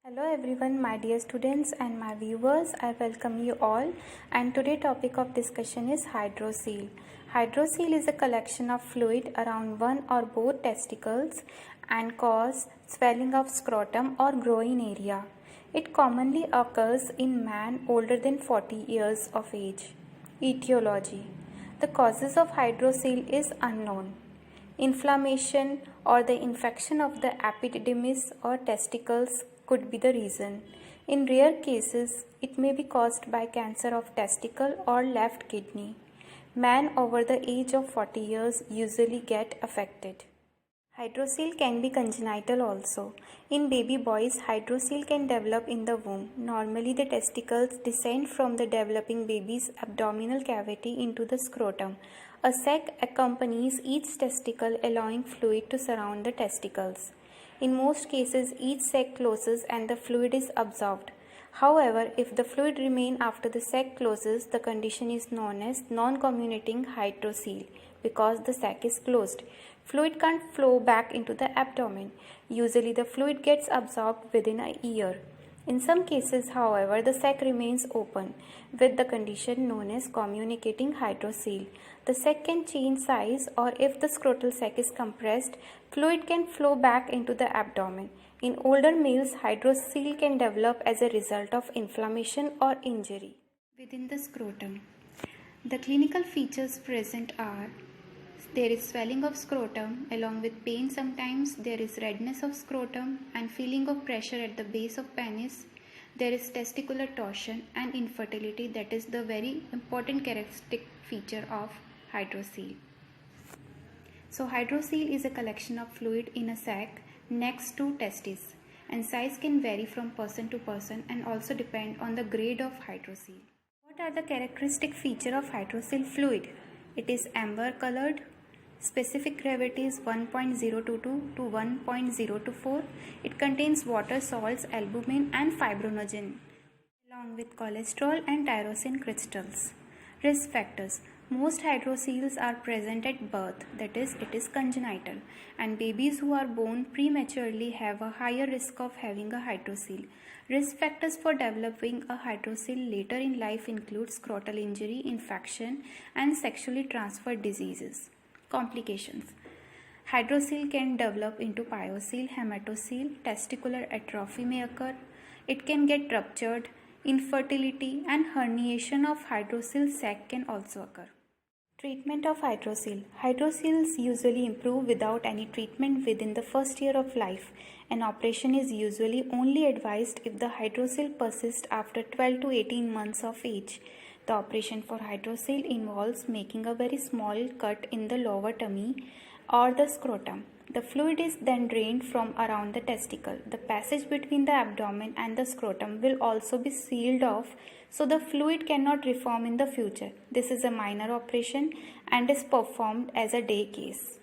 Hello everyone, my dear students and my viewers. I welcome you all, and today topic of discussion is hydrocele. Hydrocele is a collection of fluid around one or both testicles and cause swelling of scrotum or groin area. It commonly occurs in man older than 40 years of age. Etiology. The causes of hydrocele is unknown. Inflammation or the infection of the epididymis or testicles could be the reason. In rare cases, it may be caused by cancer of testicle or left kidney. Men over the age of 40 years usually get affected. Hydrocele can be congenital also. In baby boys, hydrocele can develop in the womb. Normally, the testicles descend from the developing baby's abdominal cavity into the scrotum. A sac accompanies each testicle, allowing fluid to surround the testicles. In most cases, each sac closes and the fluid is absorbed. However, if the fluid remains after the sac closes, the condition is known as non-communicating hydrocele because the sac is closed. Fluid can't flow back into the abdomen. Usually, the fluid gets absorbed within a year. In some cases, however, the sac remains open with the condition known as communicating hydrocele. The sac can change size, or if the scrotal sac is compressed, fluid can flow back into the abdomen. In older males, hydrocele can develop as a result of inflammation or injury within the scrotum. The clinical features present are: there is swelling of scrotum along with pain sometimes, there is redness of scrotum and feeling of pressure at the base of penis, there is testicular torsion and infertility, that is the very important characteristic feature of hydrocele. So hydrocele is a collection of fluid in a sac next to testis, and size can vary from person to person and also depend on the grade of hydrocele. What are the characteristic features of hydrocele fluid? It is amber colored. Specific gravity is 1.022 to 1.024. It contains water, salts, albumin and fibrinogen along with cholesterol and tyrosine crystals. Risk factors. Most hydroceles are present at birth, that is, it is congenital, and babies who are born prematurely have a higher risk of having a hydrocele. Risk factors for developing a hydrocele later in life include scrotal injury, infection, and sexually transferred diseases. Complications. Hydrocele can develop into pyocele, hematocele, testicular atrophy may occur. It can get ruptured. Infertility and herniation of hydrocele sac can also occur. Treatment of hydrocele. Hydroceles usually improve without any treatment within the first year of life. An operation is usually only advised if the hydrocele persists after 12 to 18 months of age. The operation for hydrocele involves making a very small cut in the lower tummy or the scrotum. The fluid is then drained from around the testicle. The passage between the abdomen and the scrotum will also be sealed off, so the fluid cannot reform in the future. This is a minor operation and is performed as a day case.